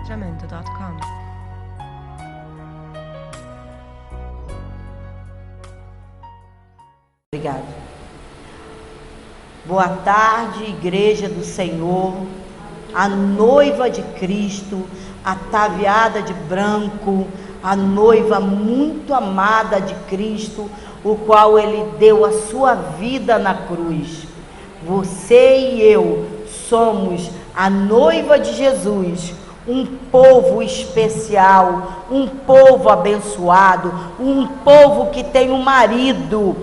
www.sacramento.com. Obrigado. Boa tarde, Igreja do Senhor, a noiva de Cristo, ataviada de branco, a noiva muito amada de Cristo, o qual Ele deu a sua vida na cruz. Você e eu somos a noiva de Jesus, um povo especial, um povo abençoado, um povo que tem um marido,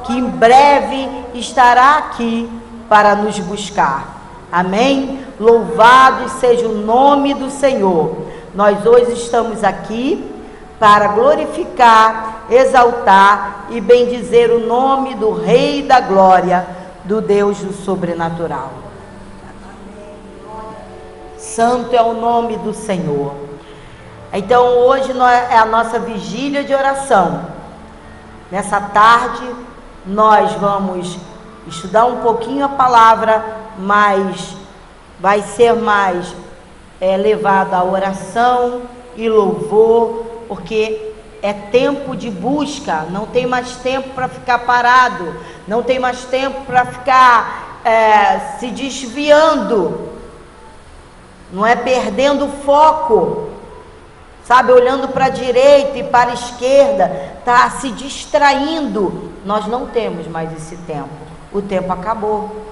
que em breve estará aqui para nos buscar. Amém? Louvado seja o nome do Senhor. Nós hoje estamos aqui para glorificar, exaltar e bendizer o nome do Rei da Glória, do Deus do sobrenatural. Santo é o nome do Senhor. Então hoje é a nossa vigília de oração. Nessa tarde nós vamos estudar um pouquinho a palavra, mas vai ser mais levado à oração e louvor, porque é tempo de busca, não tem mais tempo para ficar parado, não tem mais tempo para ficar se desviando, não é perdendo o foco, sabe, olhando para a direita e para a esquerda, está se distraindo. Nós não temos mais esse tempo, o tempo acabou.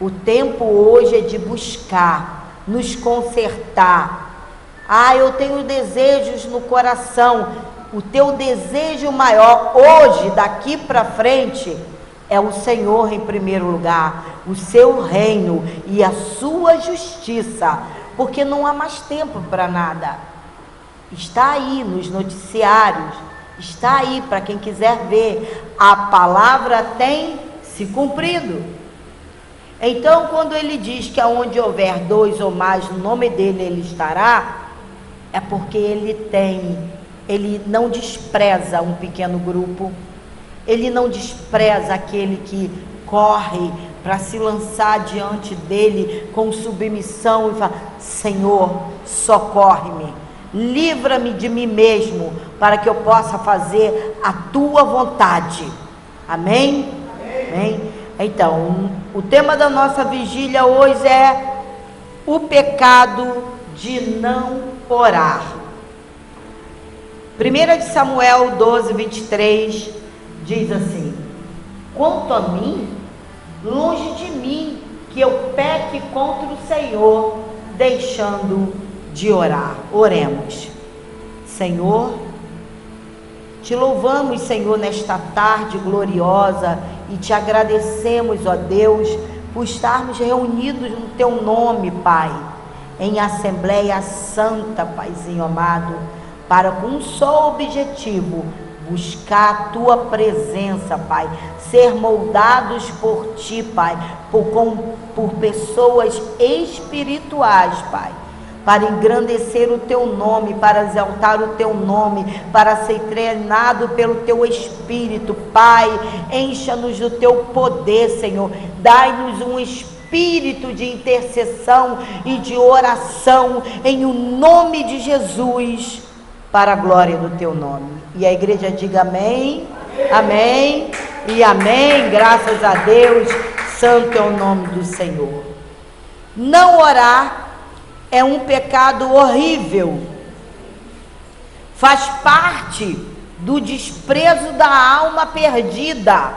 O tempo hoje é de buscar, nos consertar. Eu tenho desejos no coração. O teu desejo maior hoje, daqui para frente, é o Senhor em primeiro lugar, o seu reino e a sua justiça, porque não há mais tempo para nada. Está aí nos noticiários, está aí para quem quiser ver, a palavra tem se cumprido. Então, quando ele diz que aonde houver dois ou mais no nome dele ele estará, é porque ele não despreza um pequeno grupo, ele não despreza aquele que corre para se lançar diante dele com submissão e fala: Senhor, socorre-me, livra-me de mim mesmo, para que eu possa fazer a tua vontade. Amém? Amém? Então, o tema da nossa vigília hoje é o pecado de não orar. 1 de Samuel 12, 23 diz assim: quanto a mim, longe de mim que eu peque contra o Senhor, deixando de orar. Oremos. Senhor, te louvamos, Senhor, nesta tarde gloriosa e te agradecemos, ó Deus, por estarmos reunidos no teu nome, Pai, em Assembleia Santa, Paizinho amado, para com um só objetivo: buscar a tua presença, Pai, ser moldados por ti, Pai, por pessoas espirituais, Pai, para engrandecer o teu nome, para exaltar o teu nome, para ser treinado pelo teu Espírito. Pai, encha-nos do teu poder, Senhor, dai-nos um espírito de intercessão e de oração, em o nome de Jesus, para a glória do teu nome. E a igreja diga amém, amém e amém. Graças a Deus, santo é o nome do Senhor. Não orar é um pecado horrível, faz parte do desprezo da alma perdida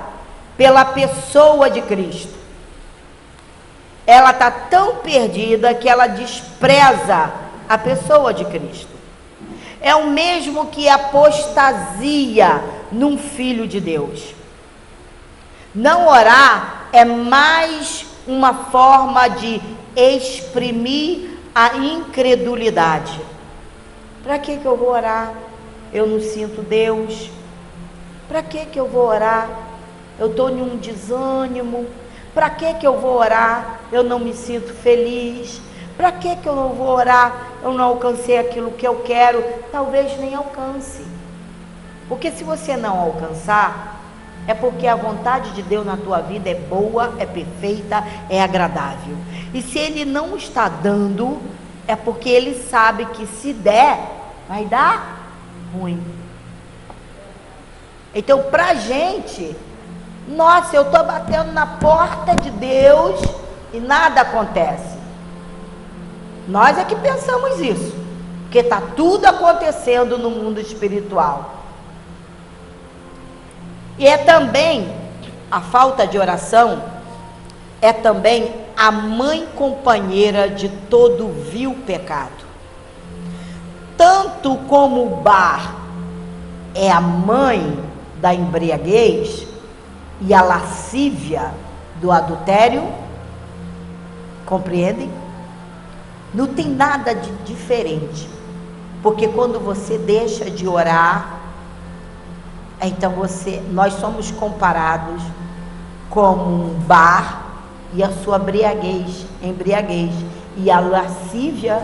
pela pessoa de Cristo. Ela está tão perdida que ela despreza a pessoa de Cristo. É o mesmo que apostasia num filho de Deus. Não orar é mais uma forma de exprimir a incredulidade. Para que eu vou orar? Eu não sinto Deus. Para que eu vou orar? Eu estou em um desânimo. Para que eu vou orar? Eu não me sinto feliz. Para que eu não vou orar? Eu não alcancei aquilo que eu quero. Talvez nem alcance. Porque se você não alcançar, é porque a vontade de Deus na tua vida é boa, é perfeita, é agradável. E se Ele não está dando, é porque ele sabe que se der, vai dar ruim. Então, pra gente, nossa, eu estou batendo na porta de Deus e nada acontece. Nós é que pensamos isso, porque está tudo acontecendo no mundo espiritual. E é também, a falta de oração, é também a mãe companheira de todo vil pecado. Tanto como o bar é a mãe da embriaguez e a lascívia do adultério, compreendem? Não tem nada de diferente, porque quando você deixa de orar, então nós somos comparados como um bar e a sua embriaguez e a lascívia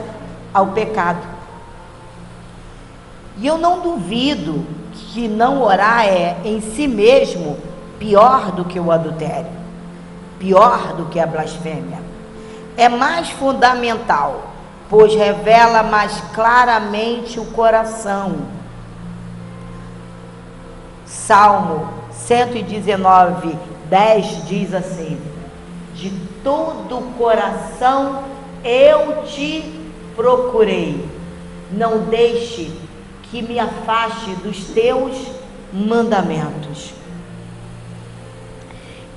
ao pecado. E eu não duvido que não orar é em si mesmo pior do que o adultério, pior do que a blasfêmia. É mais fundamental, pois revela mais claramente o coração. Salmo 119, 10 diz assim: de todo o coração eu te procurei, não deixe que me afaste dos teus mandamentos.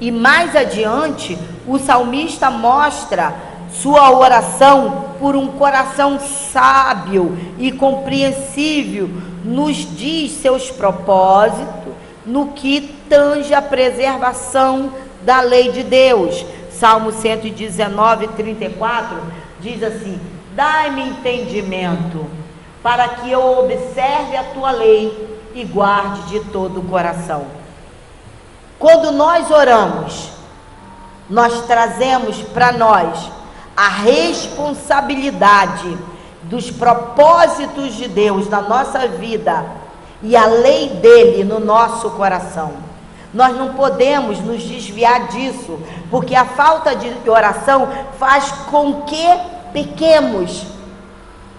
E mais adiante, o salmista mostra sua oração por um coração sábio e compreensível, nos diz seus propósitos, no que tange a preservação da lei de Deus. Salmo 119, 34 diz assim: dai-me entendimento, para que eu observe a tua lei e guarde de todo o coração. Quando nós oramos, nós trazemos para nós a responsabilidade dos propósitos de Deus na nossa vida e a lei dele no nosso coração. Nós não podemos nos desviar disso, porque a falta de oração faz com que pequemos.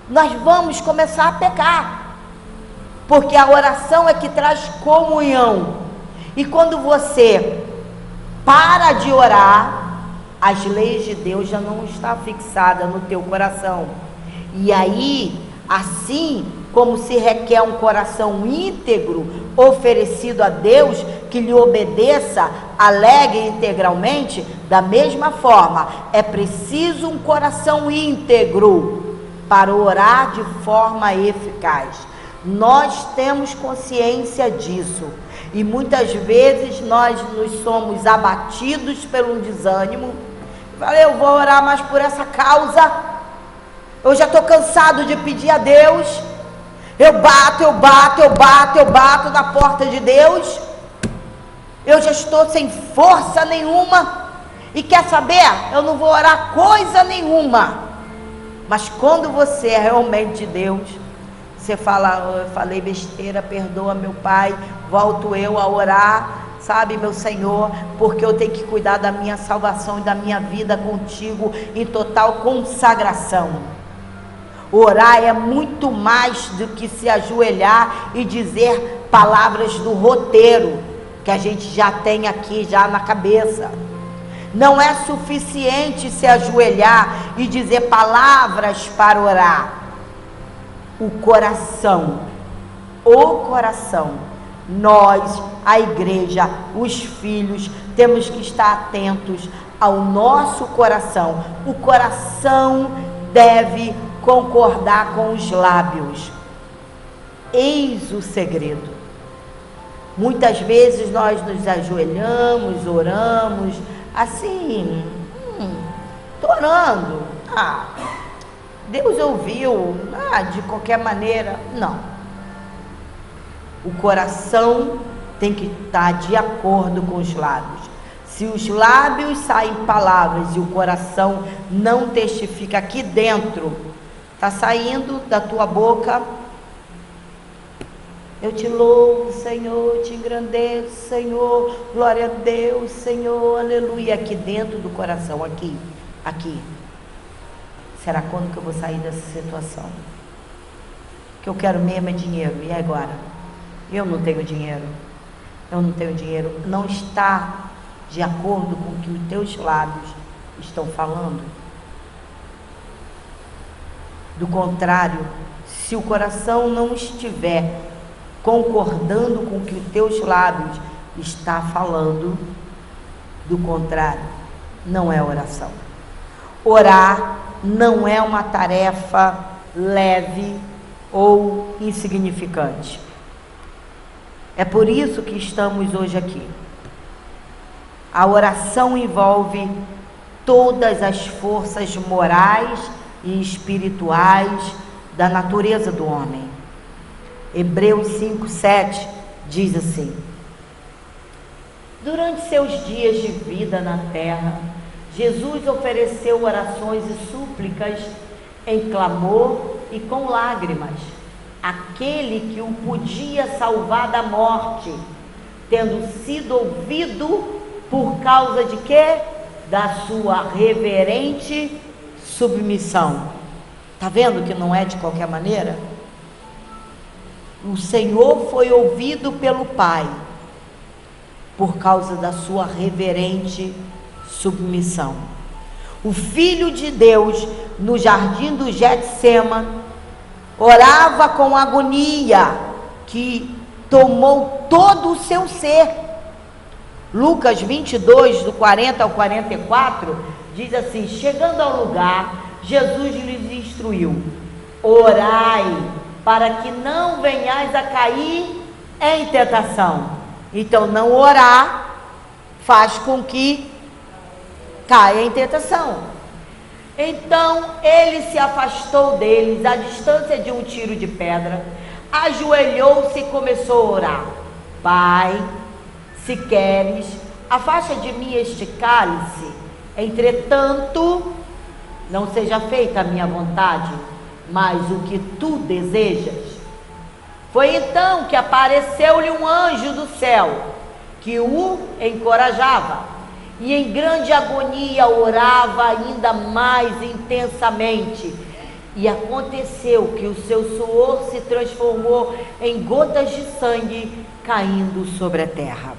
Nós vamos começar a pecar, porque a oração é que traz comunhão. E quando você para de orar, as leis de Deus já não estão fixadas no teu coração. E aí, assim como se requer um coração íntegro, oferecido a Deus, que lhe obedeça alegre integralmente, da mesma forma, é preciso um coração íntegro para orar de forma eficaz. Nós temos consciência disso. E muitas vezes nós nos somos abatidos pelo desânimo. Falei, eu vou orar mais por essa causa. Eu já estou cansado de pedir a Deus. Eu bato na porta de Deus. Eu já estou sem força nenhuma. E quer saber? Eu não vou orar coisa nenhuma. Mas quando você é realmente de Deus, você fala, eu falei besteira, perdoa meu Pai, volto eu a orar, sabe, meu Senhor, porque eu tenho que cuidar da minha salvação e da minha vida contigo em total consagração. Orar é muito mais do que se ajoelhar e dizer palavras do roteiro que a gente já tem aqui já na cabeça. Não é suficiente se ajoelhar e dizer palavras para orar. O coração, nós, a igreja, os filhos, temos que estar atentos ao nosso coração. O coração deve concordar com os lábios. Eis o segredo. Muitas vezes nós nos ajoelhamos, oramos, assim, estou orando, Deus ouviu, de qualquer maneira, não. O coração tem que estar de acordo com os lábios. Se os lábios saem palavras e o coração não testifica aqui dentro, está saindo da tua boca, eu te louvo, Senhor, eu te engrandeço, Senhor, glória a Deus, Senhor, aleluia, aqui dentro do coração, aqui. Será quando que eu vou sair dessa situação? O que eu quero mesmo é dinheiro. E agora? Eu não tenho dinheiro. Eu não tenho dinheiro. Não está de acordo com o que os teus lábios estão falando. Do contrário, se o coração não estiver concordando com o que os teus lábios está falando, do contrário, não é oração. Orar não é uma tarefa leve ou insignificante. É por isso que estamos hoje aqui. A oração envolve todas as forças morais e espirituais da natureza do homem. Hebreus 5:7 diz assim: durante seus dias de vida na terra, Jesus ofereceu orações e súplicas em clamor e com lágrimas, aquele que o podia salvar da morte, tendo sido ouvido por causa de quê? Da sua reverente submissão. Tá vendo que não é de qualquer maneira? O Senhor foi ouvido pelo Pai por causa da sua reverente submissão. O Filho de Deus, no jardim do Getsêmani, orava com agonia que tomou todo o seu ser. Lucas 22, do 40 ao 44, diz assim: chegando ao lugar, Jesus lhes instruiu: orai, para que não venhais a cair em tentação. Então, não orar faz com que caia em tentação. Então, ele se afastou deles, à distância de um tiro de pedra, ajoelhou-se e começou a orar: Pai, se queres, afasta de mim este cálice, entretanto, não seja feita a minha vontade, mas o que tu desejas. Foi então que apareceu-lhe um anjo do céu, que o encorajava, e em grande agonia orava ainda mais intensamente. E aconteceu que o seu suor se transformou em gotas de sangue caindo sobre a terra.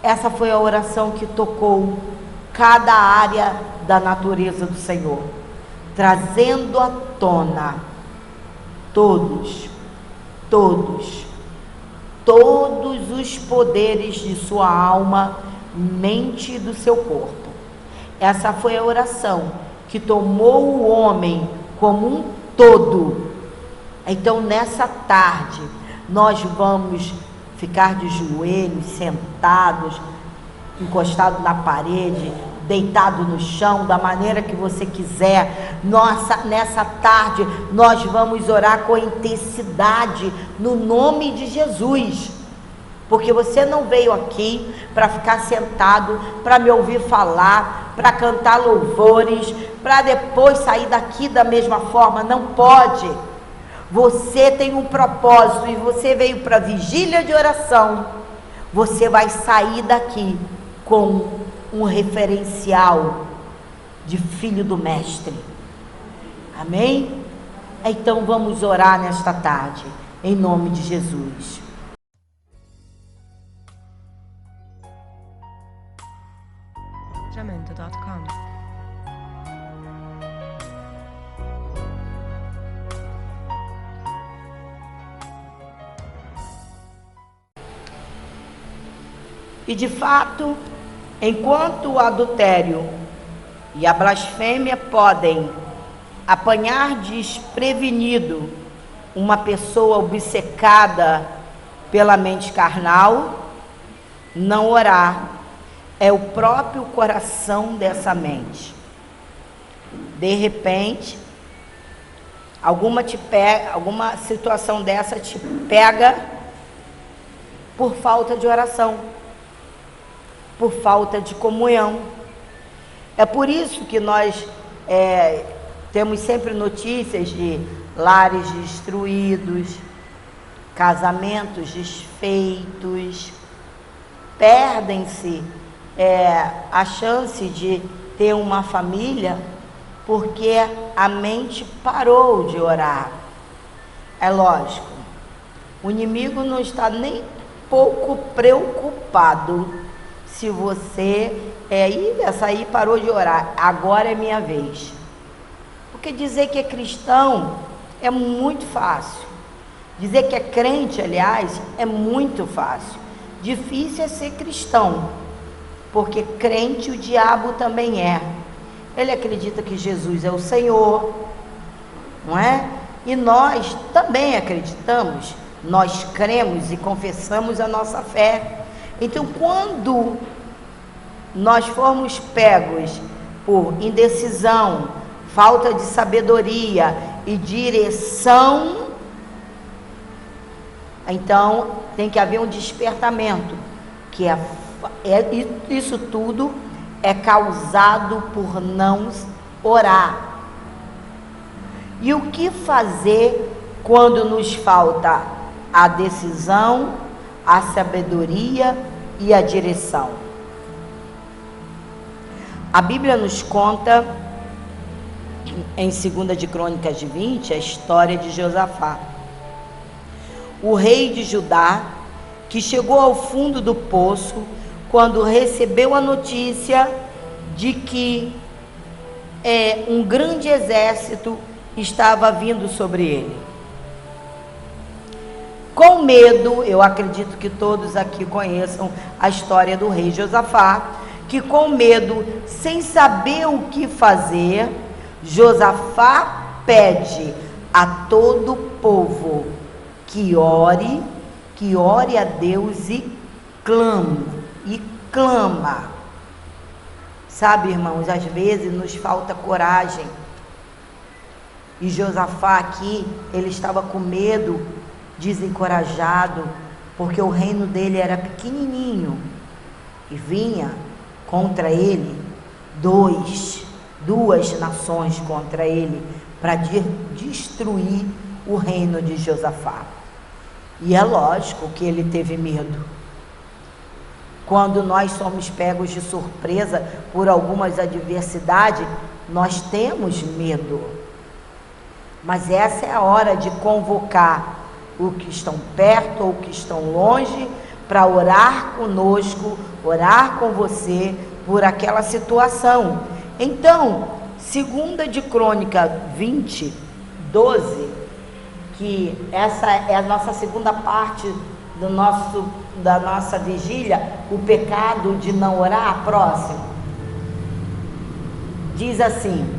Essa foi a oração que tocou cada área da natureza do Senhor, trazendo à tona todos os poderes de sua alma, mente e do seu corpo. Essa foi a oração que tomou o homem como um todo. Então, nessa tarde, nós vamos ficar de joelhos, sentados, encostados na parede, deitado no chão, da maneira que você quiser. Nessa tarde, nós vamos orar com intensidade, no nome de Jesus. Porque você não veio aqui para ficar sentado, para me ouvir falar, para cantar louvores, para depois sair daqui da mesma forma. Não pode. Você tem um propósito e você veio para a vigília de oração. Você vai sair daqui com um referencial de filho do mestre. Amém? Então vamos orar nesta tarde, em nome de Jesus. Jamendo.com. E de fato, enquanto o adultério e a blasfêmia podem apanhar desprevenido uma pessoa obcecada pela mente carnal, não orar é o próprio coração dessa mente. De repente, alguma situação dessa te pega por falta de oração, por falta de comunhão. É por isso que nós temos sempre notícias de lares destruídos, casamentos desfeitos. Perdem-se a chance de ter uma família porque a mente parou de orar. É lógico, o inimigo não está nem pouco preocupado se você essa aí parou de orar, agora é minha vez. Porque dizer que é cristão é muito fácil. Dizer que é crente, aliás, é muito fácil. Difícil é ser cristão, porque crente o diabo também é. Ele acredita que Jesus é o Senhor, não é? E nós também acreditamos, nós cremos e confessamos a nossa fé. Então, quando nós formos pegos por indecisão, falta de sabedoria e direção, então tem que haver um despertamento, que isso tudo é causado por não orar. E o que fazer quando nos falta a decisão, a sabedoria e a direção? A Bíblia nos conta, em 2 de Crônicas 20, a história de Josafá, o rei de Judá, que chegou ao fundo do poço quando recebeu a notícia de que um grande exército estava vindo sobre ele. Com medo, eu acredito que todos aqui conheçam a história do rei Josafá, que com medo, sem saber o que fazer, Josafá pede a todo o povo que ore a Deus e clama. Sabe, irmãos, às vezes nos falta coragem. E Josafá aqui, ele estava com medo, desencorajado, porque o reino dele era pequenininho e vinha contra ele duas nações contra ele para destruir o reino de Josafá. E é lógico que ele teve medo. Quando nós somos pegos de surpresa por algumas adversidades, nós temos medo. Mas essa é a hora de convocar os que estão perto ou que estão longe para orar conosco, orar com você por aquela situação. Então, 2 de Crônica 20, 12, que essa é a nossa segunda parte da nossa vigília, o pecado de não orar, próximo. Diz assim: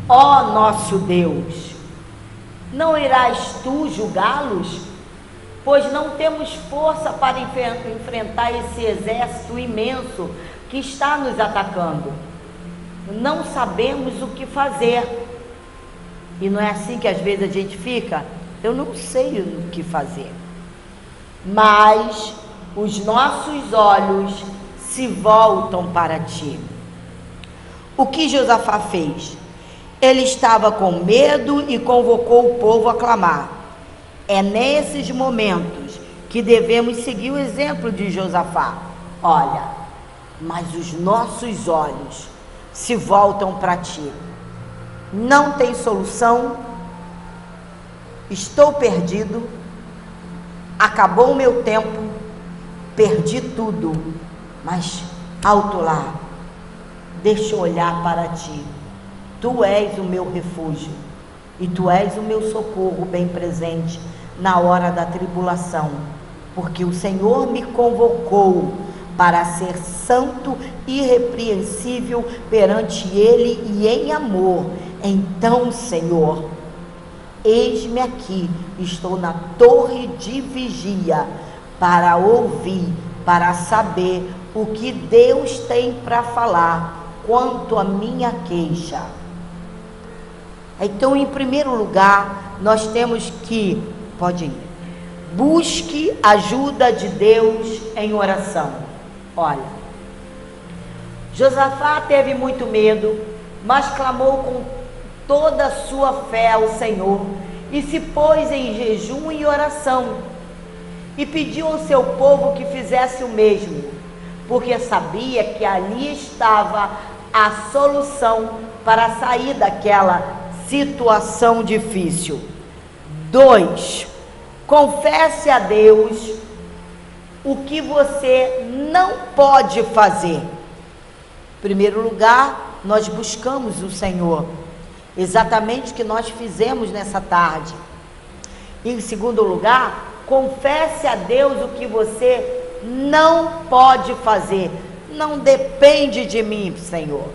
ó nosso Deus, não irás tu julgá-los? Pois não temos força para enfrentar esse exército imenso que está nos atacando. Não sabemos o que fazer. E não é assim que às vezes a gente fica? Eu não sei o que fazer. Mas os nossos olhos se voltam para ti. O que Josafá fez? Ele estava com medo e convocou o povo a clamar. É nesses momentos que devemos seguir o exemplo de Josafá. Olha, mas os nossos olhos se voltam para ti. Não tem solução, estou perdido, acabou o meu tempo, perdi tudo, mas alto lá, deixa eu olhar para ti. Tu és o meu refúgio e tu és o meu socorro bem presente na hora da tribulação, porque o Senhor me convocou para ser santo e irrepreensível perante Ele e em amor. Então, Senhor, eis-me aqui, estou na torre de vigia para ouvir, para saber o que Deus tem para falar quanto à minha queixa. Então, em primeiro lugar, nós temos que, pode ir, busque ajuda de Deus em oração. Olha, Josafá teve muito medo, mas clamou com toda a sua fé ao Senhor e se pôs em jejum e oração e pediu ao seu povo que fizesse o mesmo. porque sabia que ali estava a solução para sair daquela situação difícil. 2. Confesse a Deus o que você não pode fazer. Em primeiro lugar, nós buscamos o Senhor, exatamente o que nós fizemos nessa tarde. Em segundo lugar, confesse a Deus o que você não pode fazer. Não depende de mim, Senhor.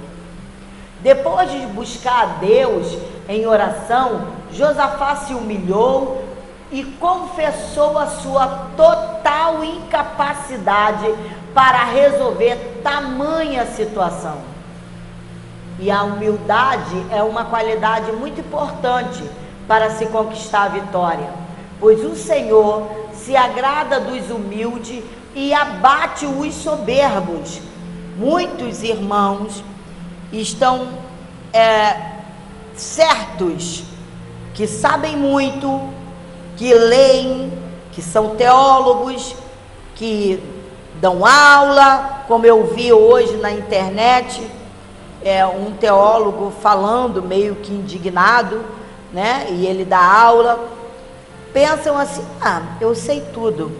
Depois de buscar a Deus em oração, Josafá se humilhou e confessou a sua total incapacidade para resolver tamanha situação. E a humildade é uma qualidade muito importante para se conquistar a vitória, pois o Senhor se agrada dos humildes e abate os soberbos. Muitos irmãos estão certos que sabem muito, que leem, que são teólogos, que dão aula, como eu vi hoje na internet, um teólogo falando meio que indignado, né? E ele dá aula, pensam assim: eu sei tudo,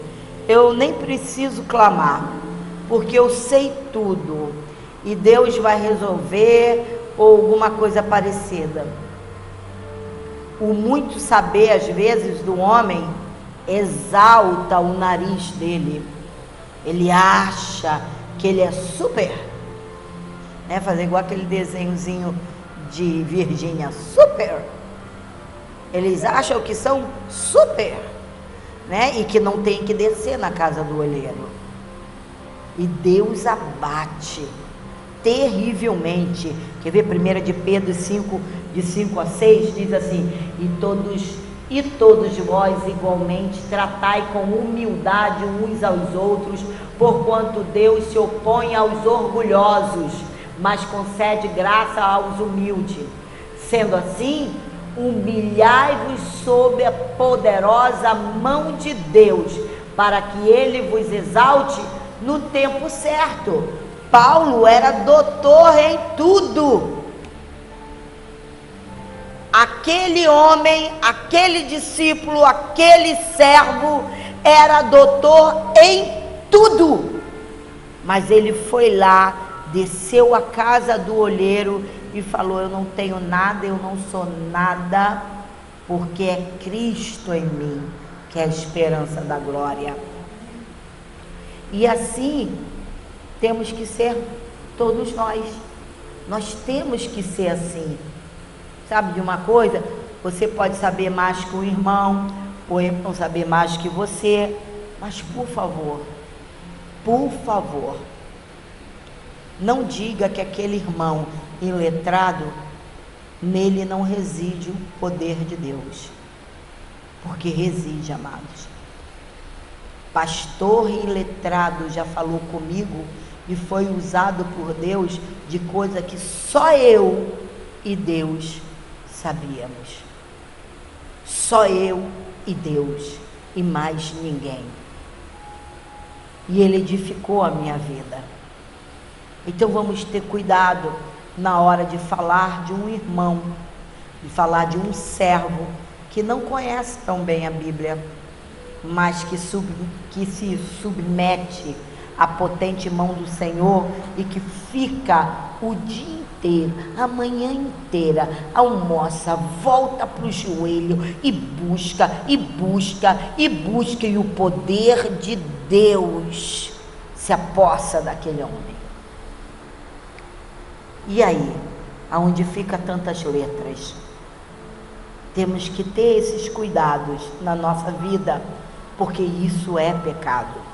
eu nem preciso clamar, porque eu sei tudo, e Deus vai resolver, ou alguma coisa parecida. O muito saber, às vezes, do homem exalta o nariz dele. Ele acha que ele é super, né? Fazer igual aquele desenhozinho de Virgínia, super. Eles acham que são super, né? E que não tem que descer na casa do olheiro. E Deus abate terrivelmente. Quer ver 1 de Pedro 5, de 5 a 6, diz assim: e todos vós igualmente tratai com humildade uns aos outros, porquanto Deus se opõe aos orgulhosos, mas concede graça aos humildes. Sendo assim, humilhai-vos sob a poderosa mão de Deus, para que Ele vos exalte no tempo certo. Paulo era doutor em tudo. Aquele homem, aquele discípulo, aquele servo era doutor em tudo. Mas ele foi lá, desceu à casa do olheiro e falou: eu não tenho nada, eu não sou nada, porque é Cristo em mim, que é a esperança da glória. E assim temos que ser todos nós. Nós temos que ser assim. Sabe de uma coisa? Você pode saber mais que um irmão, ou não saber mais que você, mas por favor, não diga que aquele irmão iletrado, nele não reside o poder de Deus, porque reside, amados. Pastor iletrado já falou comigo e foi usado por Deus de coisa que só eu e Deus sabíamos. Só eu e Deus e mais ninguém. E ele edificou a minha vida. Então vamos ter cuidado na hora de falar de um irmão, de falar de um servo que não conhece tão bem a Bíblia, mas que se submete à potente mão do Senhor e que fica o dia inteiro, a manhã inteira, almoça, volta para o joelho e busca, e o poder de Deus se apossa daquele homem. E aí, aonde fica tantas letras? Temos que ter esses cuidados na nossa vida, porque isso é pecado.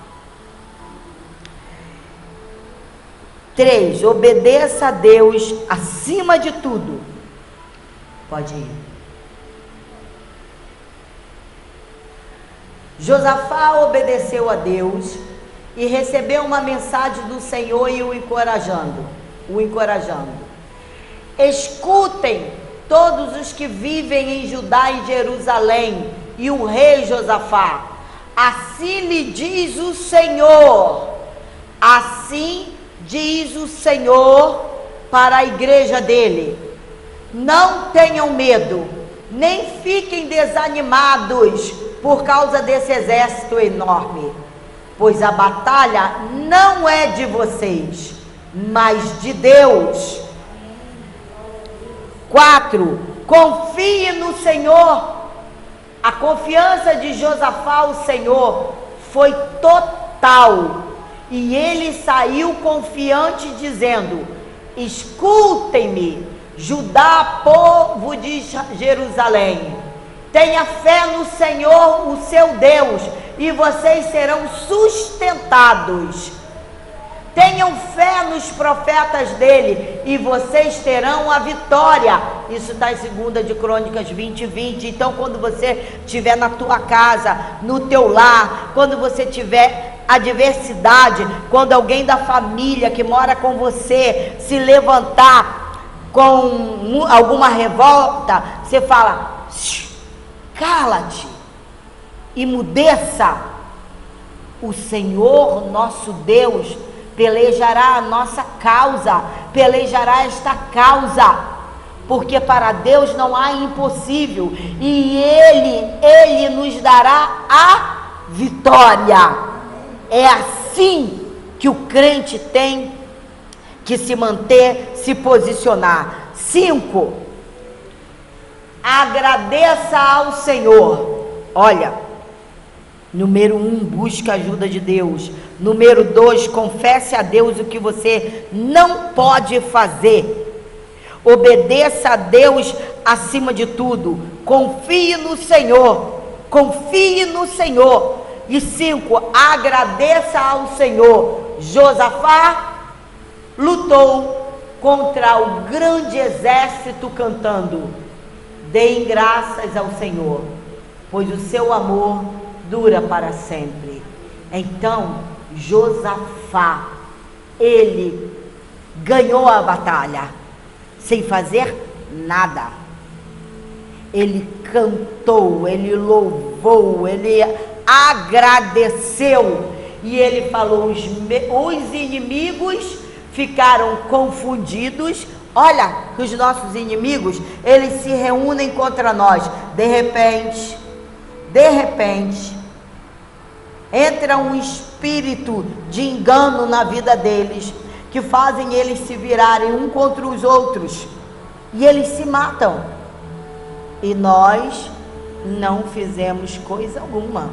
3, obedeça a Deus acima de tudo. Pode ir. Josafá obedeceu a Deus e recebeu uma mensagem do Senhor e o encorajando. Escutem todos os que vivem em Judá e Jerusalém e o rei Josafá. Assim lhe diz o Senhor: Assim diz o Senhor para a igreja dele: não tenham medo, nem fiquem desanimados por causa desse exército enorme, pois a batalha não é de vocês, mas de Deus. 4. Confie no Senhor. A confiança de Josafá, o Senhor, foi total, e ele saiu confiante, dizendo: escutem-me, Judá, povo de Jerusalém, tenha fé no Senhor, o seu Deus, e vocês serão sustentados. Tenham fé nos profetas dele, e vocês terão a vitória. Isso está em 2 de Crônicas 20:20. Então, quando você estiver na tua casa, no teu lar, quando você tiver adversidade, quando alguém da família que mora com você se levantar com alguma revolta, você fala: cala-te, emudeça. O Senhor nosso Deus pelejará a nossa causa, pelejará esta causa, porque para Deus não há impossível, e Ele nos dará a vitória. É assim que o crente tem que se manter, se posicionar. 5. Agradeça ao Senhor. Olha, número 1, busca a ajuda de Deus. Número 2, confesse a Deus o que você não pode fazer. Obedeça a Deus acima de tudo. Confie no Senhor. Confie no Senhor. E 5, agradeça ao Senhor. Josafá lutou contra o grande exército cantando: deem graças ao Senhor, pois o seu amor dura para sempre. Então, Josafá, ele ganhou a batalha sem fazer nada. Ele cantou, ele louvou, ele agradeceu, e ele falou: os inimigos ficaram confundidos. Olha que os nossos inimigos, eles se reúnem contra nós. De repente, entra um espírito de engano na vida deles, que fazem eles se virarem um contra os outros, e eles se matam. E nós não fizemos coisa alguma,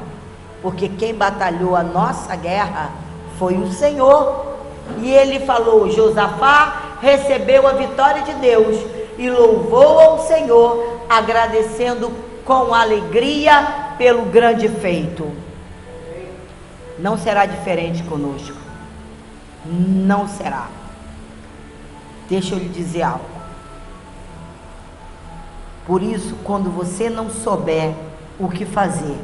porque quem batalhou a nossa guerra foi o Senhor. E ele falou: Josafá recebeu a vitória de Deus e louvou ao Senhor, agradecendo com alegria pelo grande feito. Não será diferente conosco. Não será. Deixa eu lhe dizer algo. Por isso, quando você não souber o que fazer,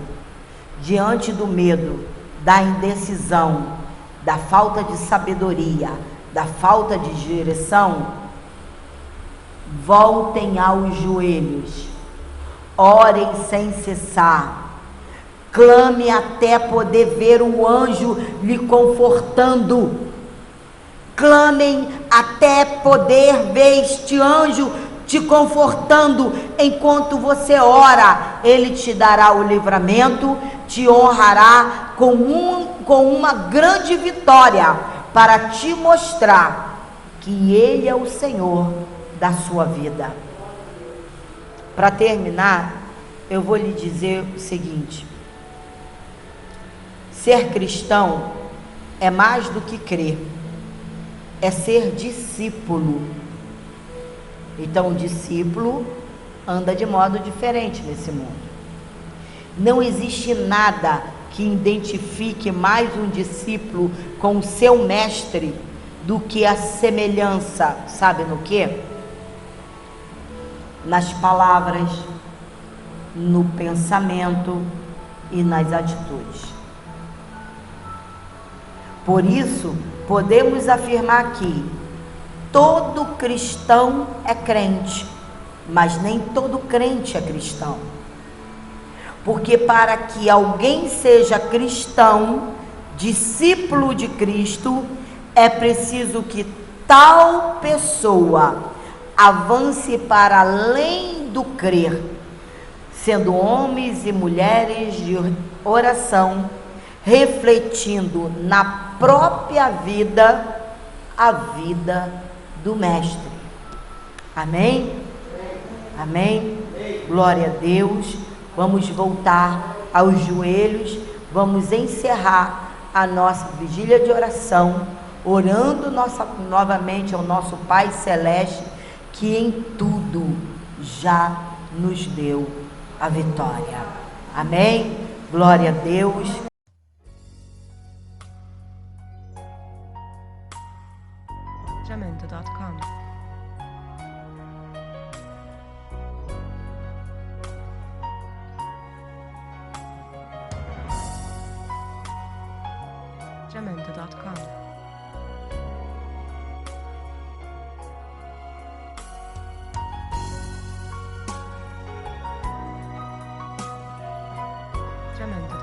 diante do medo, da indecisão, da falta de sabedoria, da falta de direção, voltem aos joelhos, orem sem cessar, clame até poder ver o anjo lhe confortando, clamem até poder ver este anjo te confortando. Enquanto você ora, ele te dará o livramento, te honrará com uma grande vitória, para te mostrar que ele é o Senhor da sua vida. Para terminar, eu vou lhe dizer o seguinte: ser cristão é mais do que crer, é ser discípulo. Então, o discípulo anda de modo diferente nesse mundo. Não existe nada que identifique mais um discípulo com o seu mestre do que a semelhança, sabe no quê? Nas palavras, no pensamento e nas atitudes. Por isso, podemos afirmar que todo cristão é crente, mas nem todo crente é cristão. Porque para que alguém seja cristão, discípulo de Cristo, é preciso que tal pessoa avance para além do crer, sendo homens e mulheres de oração, refletindo na própria vida a vida do Mestre. Amém? Amém? Glória a Deus. Vamos voltar aos joelhos, vamos encerrar a nossa vigília de oração, orando novamente ao nosso Pai Celeste, que em tudo já nos deu a vitória. Amém? Glória a Deus. Jamendo.com Jamendo.com Jamendo.